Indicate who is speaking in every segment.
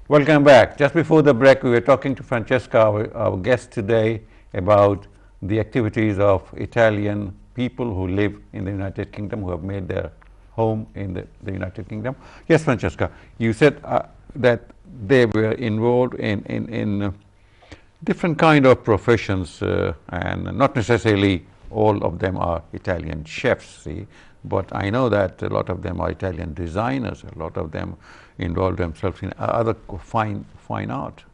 Speaker 1: Welcome back. Just before the break, we were talking to Francesca, our guest today, about the activities of Italian people who live in the United Kingdom, who have made their home in the United Kingdom. Yes, Francesca, you said that they were involved in different kind of professions, and not necessarily all of them are Italian chefs, see, but I know that a lot of them are Italian designers, a lot of them involve themselves in other fine art.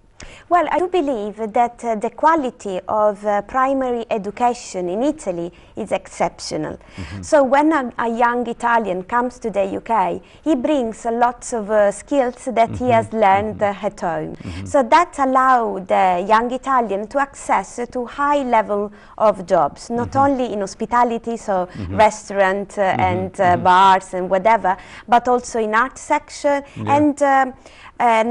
Speaker 2: Well, I do believe that the quality of primary education in Italy is exceptional. So when a young Italian comes to the UK, he brings lots of skills that he has learned at home. So that allows the young Italian to access to high level of jobs, not only in hospitality, so restaurant and bars and whatever, but also in art section and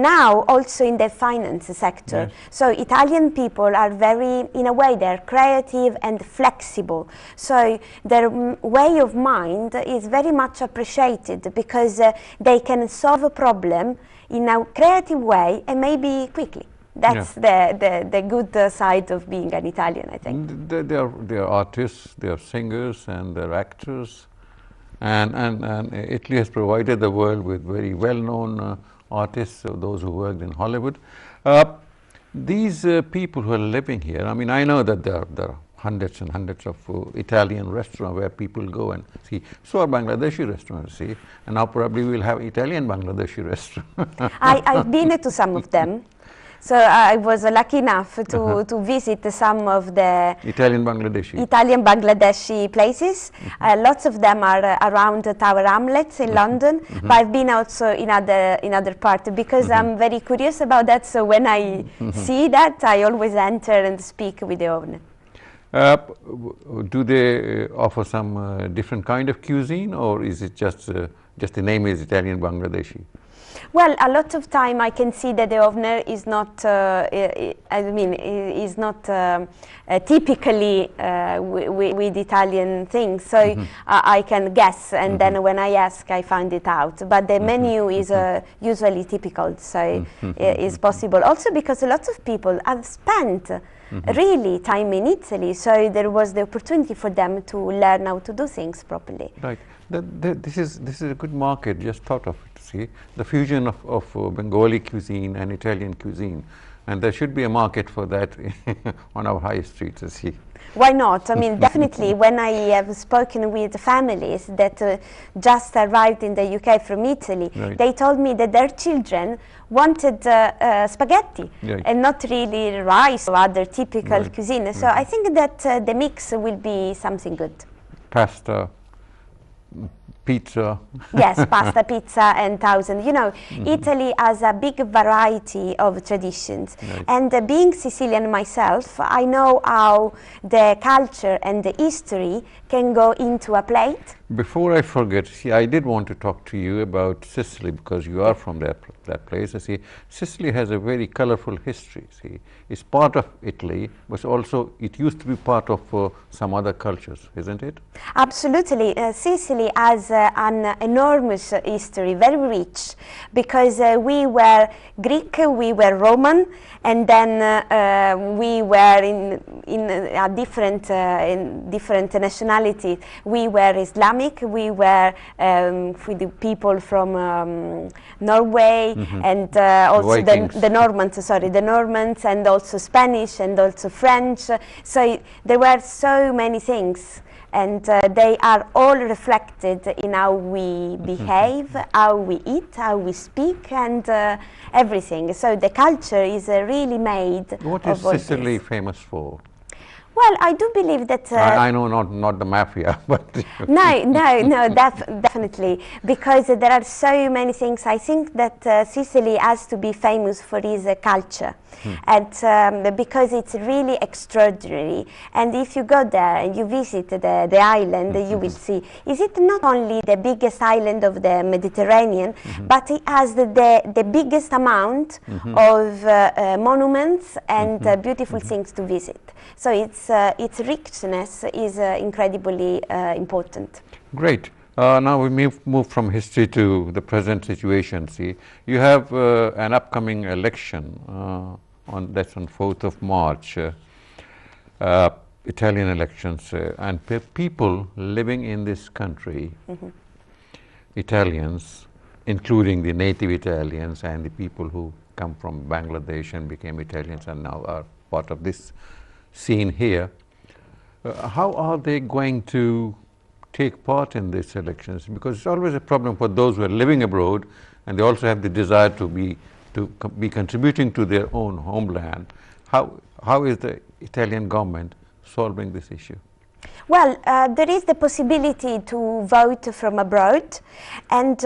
Speaker 2: now also in the finance sector.
Speaker 1: Yes.
Speaker 2: So Italian people are very, in a way, they're creative and flexible. So their way of mind is very much appreciated because they can solve a problem in a creative way and maybe quickly. That's the good side of being an Italian, I think.
Speaker 1: They are artists, they are singers, and they're actors. And Italy has provided the world with very well-known artists, those who worked in Hollywood. These people who are living here, I mean, I know that there are hundreds and hundreds of Italian restaurants where people go and see. So are Bangladeshi restaurants, see, and now probably we'll have Italian Bangladeshi restaurants.
Speaker 2: I've been to some of them. So I was lucky enough to visit some of the
Speaker 1: Italian Bangladeshi
Speaker 2: places. Lots of them are around Tower Hamlets in London, but I've been also in other parts because I'm very curious about that. So when I see that, I always enter and speak with the owner.
Speaker 1: Do they offer some different kind of cuisine, or is it just the name is Italian Bangladeshi?
Speaker 2: Well, a lot of time I can see that the owner is not, is not typically with Italian things. So I can guess, and then when I ask, I find it out. But the menu is usually typical, so it's possible. Also because a lot of people have spent really time in Italy, so there was the opportunity for them to learn how to do things properly.
Speaker 1: Right. This is a good market. Just thought of it. See, the fusion of Bengali cuisine and Italian cuisine, and there should be a market for that on our high streets. See.
Speaker 2: Why not? I mean, definitely. When I have spoken with families that just arrived in the UK from Italy, they told me that their children wanted spaghetti and not really rice or other typical cuisine. So I think that the mix will be something good.
Speaker 1: Pasta, pizza.
Speaker 2: Yes, pasta, pizza, and thousand. You know, Italy has a big variety of traditions. And being Sicilian myself, I know how the culture and the history can go into a plate.
Speaker 1: Before I forget, see, I did want to talk to you about Sicily because you are from that place. I see, Sicily has a very colorful history. See, it's part of Italy, but also it used to be part of some other cultures, isn't it?
Speaker 2: Absolutely. Sicily has an enormous history, very rich, because we were Greek, we were Roman, and then we were in a different nationality. We were Islamic. We were with the people from Norway and also the Normans. Sorry, the Normans, and also Spanish and also French. So there were so many things, and they are all reflected in how we behave, how we eat, how we speak, and everything. So the culture is really made.
Speaker 1: What is Sicily famous for?
Speaker 2: Well, I do believe that...
Speaker 1: I know not the mafia, but...
Speaker 2: No, definitely, because there are so many things. I think that Sicily has to be famous for its culture, and because it's really extraordinary. And if you go there and you visit the island, you will see, is it not only the biggest island of the Mediterranean, but it has the biggest amount of monuments and beautiful things to visit. So its richness is incredibly important.
Speaker 1: Great. Now we move from history to the present situation. See, you have an upcoming election that's on 4th of March, Italian elections, and people living in this country, Italians, including the native Italians and the people who come from Bangladesh and became Italians and now are part of this scene here, how are they going to take part in these elections? Because it's always a problem for those who are living abroad and they also have the desire to be contributing to their own homeland. How is the Italian government solving this issue?
Speaker 2: Well, there is the possibility to vote from abroad, and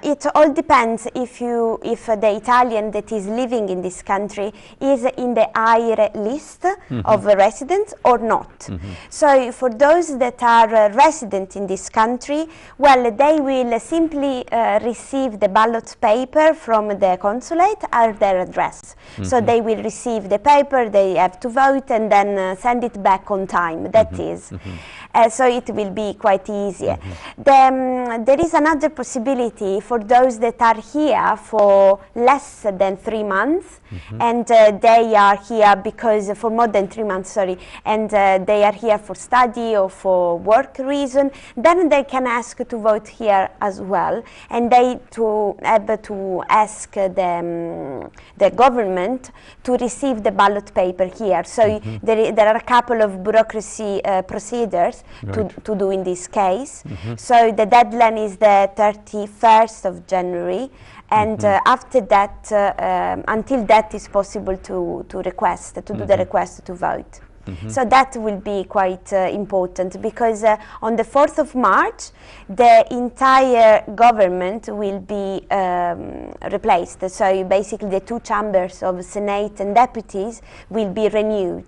Speaker 2: it all depends if the Italian that is living in this country is in the higher list of residents or not. So for those that are resident in this country, well, they will simply receive the ballot paper from the consulate at their address. So they will receive the paper, they have to vote, and then send it back on time. That is. So it will be quite easier. There is another possibility for those that are here for less than 3 months, and they are here because for more than 3 months, sorry, and they are here for study or for work reason. Then they can ask to vote here as well, and they have to ask the government to receive the ballot paper here. So there are a couple of bureaucracy procedures to do in this case. So the deadline is the 31st of January, and after that, until that is possible to request, to do the request to vote. So that will be quite important, because on the 4th of March, the entire government will be replaced. So basically the 2 chambers of Senate and deputies will be renewed.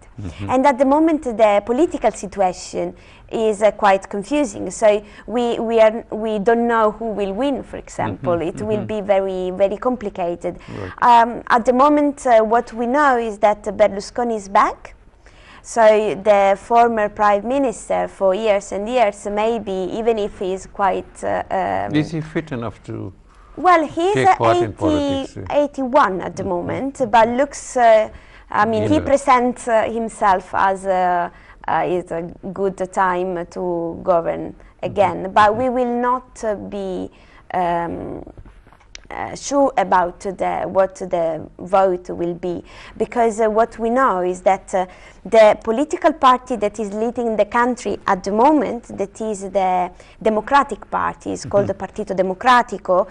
Speaker 2: And at the moment, the political situation is quite confusing. So we don't know who will win, for example. It will be very, very complicated. At the moment, what we know is that Berlusconi is back. So the former prime minister for years and years, maybe even if he is quite...
Speaker 1: is he fit enough to
Speaker 2: he's
Speaker 1: take part in politics?
Speaker 2: 81 at the moment, but looks, I mean, he presents himself as is a good time to govern again, but we will not be sure about what the vote will be, because what we know is that the political party that is leading the country at the moment, that is the Democratic Party, is called the Partito Democratico,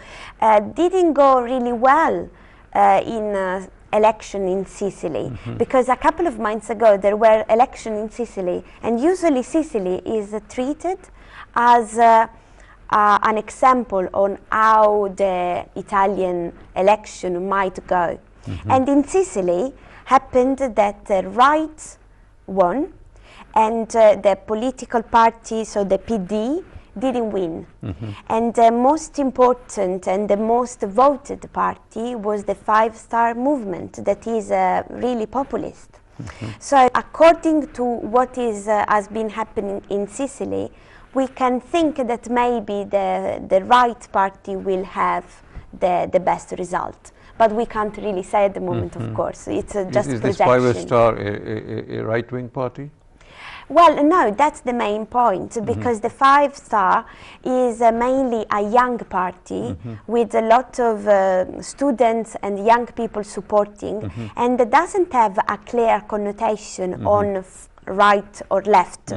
Speaker 2: didn't go really well in election in Sicily, because a couple of months ago there were elections in Sicily, and usually Sicily is treated as an example on how the Italian election might go. And in Sicily happened that the right won, and the political party, so the PD, didn't win. And the most important and the most voted party was the Five Star Movement, that is really populist. So according to what has been happening in Sicily, we can think that maybe the right party will have the best result. But we can't really say at the moment, of course. It's just projection. Is
Speaker 1: this Five Star a right-wing party?
Speaker 2: Well, no, that's the main point, because the Five Star is mainly a young party with a lot of students and young people supporting, and it doesn't have a clear connotation on right or left.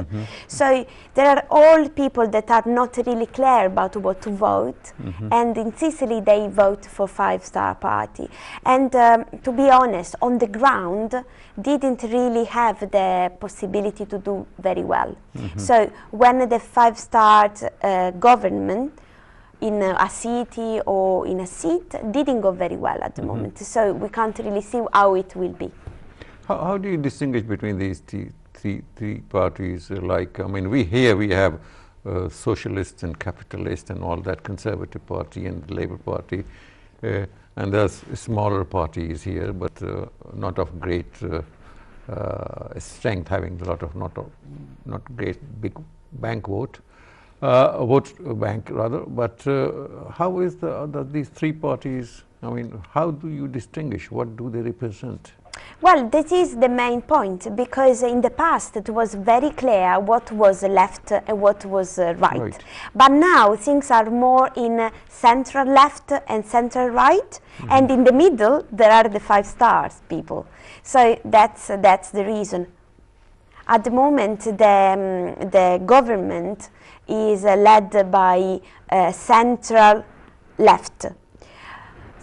Speaker 2: So there are all people that are not really clear about what to vote, and in Sicily they vote for Five Star Party. And to be honest, on the ground didn't really have the possibility to do very well. So when the Five Star government in a city or in a seat didn't go very well at the moment, so we can't really see how it will be.
Speaker 1: How do you distinguish between these three parties? Like, I mean, we have socialists and capitalists and all that, Conservative Party and the Labour Party, and there's smaller parties here, but not of great strength, having a lot of not great big bank vote. vote bank rather. But how is these three parties? I mean, how do you distinguish? What do they represent?
Speaker 2: Well, that is the main point, because in the past it was very clear what was left and what was right. But now things are more in central left and central right, and in the middle there are the 5 stars people. So that's the reason. At the moment the government is led by central left.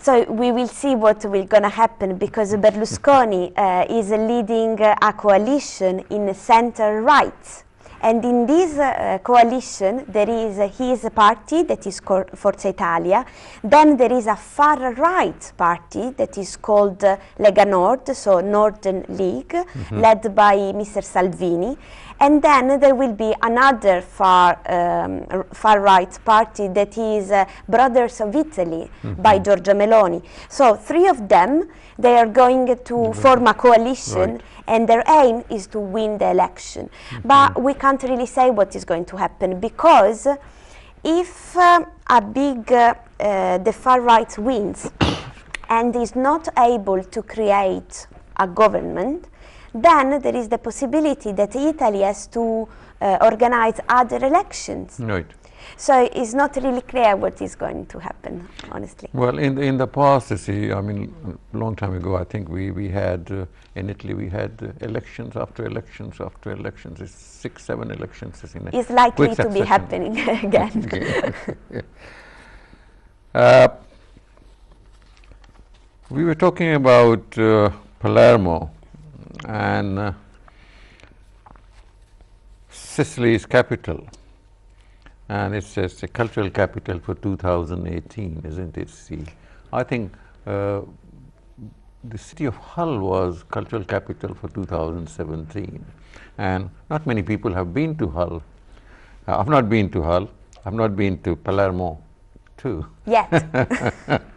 Speaker 2: So we will see what will going to happen, because Berlusconi is leading a coalition in center right. And in this coalition there is his party that is called Forza Italia, then there is a far right party that is called Lega Nord, so Northern League, led by Mr. Salvini, and then there will be another far right party that is Brothers of Italy by Giorgia Meloni. So 3 of them, they are going to form a coalition, and their aim is to win the election. But we can't really say what is going to happen, because if the far right wins and is not able to create a government, then there is the possibility that Italy has to organize other elections.
Speaker 1: Right.
Speaker 2: So it's not really clear what is going to happen, honestly.
Speaker 1: Well, in the past, you see, I mean, a long time ago, I think we had, in Italy, we had elections after elections after elections. It's 6, 7 elections.
Speaker 2: It's likely to be happening again.
Speaker 1: We were talking about Palermo and Sicily's capital. And it's a cultural capital for 2018, isn't it? See, I think the city of Hull was cultural capital for 2017, and not many people have been to Hull. I've not been to Hull. I've not been to Palermo, too.
Speaker 2: Yet.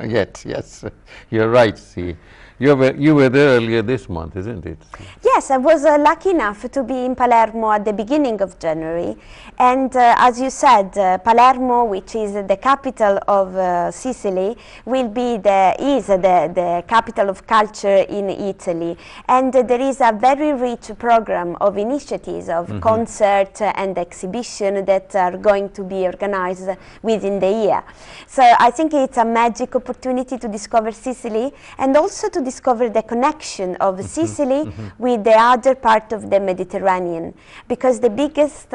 Speaker 1: Yet, yes. You're right. See, you were there earlier this month, isn't it?
Speaker 2: Yes, I was lucky enough to be in Palermo at the beginning of January, and as you said, Palermo, which is the capital of Sicily, will be the capital of culture in Italy, and there is a very rich program of initiatives of concert and exhibition that are going to be organized within the year. So I think it's a magic opportunity to discover Sicily, and also to discover the connection of Sicily with the other part of the Mediterranean, because the biggest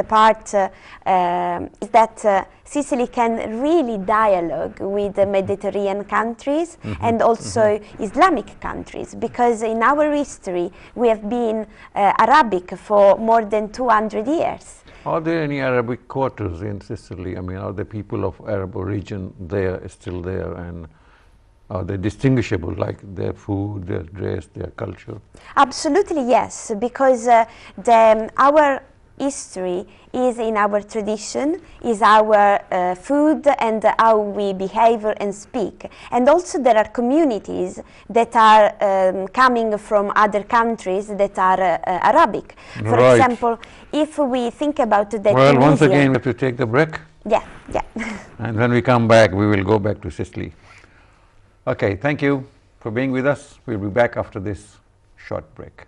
Speaker 2: part is that Sicily can really dialogue with the Mediterranean countries and also Islamic countries, because in our history we have been Arabic for more than 200 years.
Speaker 1: Are there any Arabic quarters in Sicily? I mean, are the people of Arab origin there, still there, and are they distinguishable, like their food, their dress, their culture?
Speaker 2: Absolutely, yes, because our history is in our tradition, is our food and how we behave and speak. And also there are communities that are coming from other countries that are Arabic. For example, if we think about the
Speaker 1: Well, once again, we have to take the break.
Speaker 2: Yeah.
Speaker 1: And when we come back, we will go back to Sicily. Okay, thank you for being with us. We'll be back after this short break.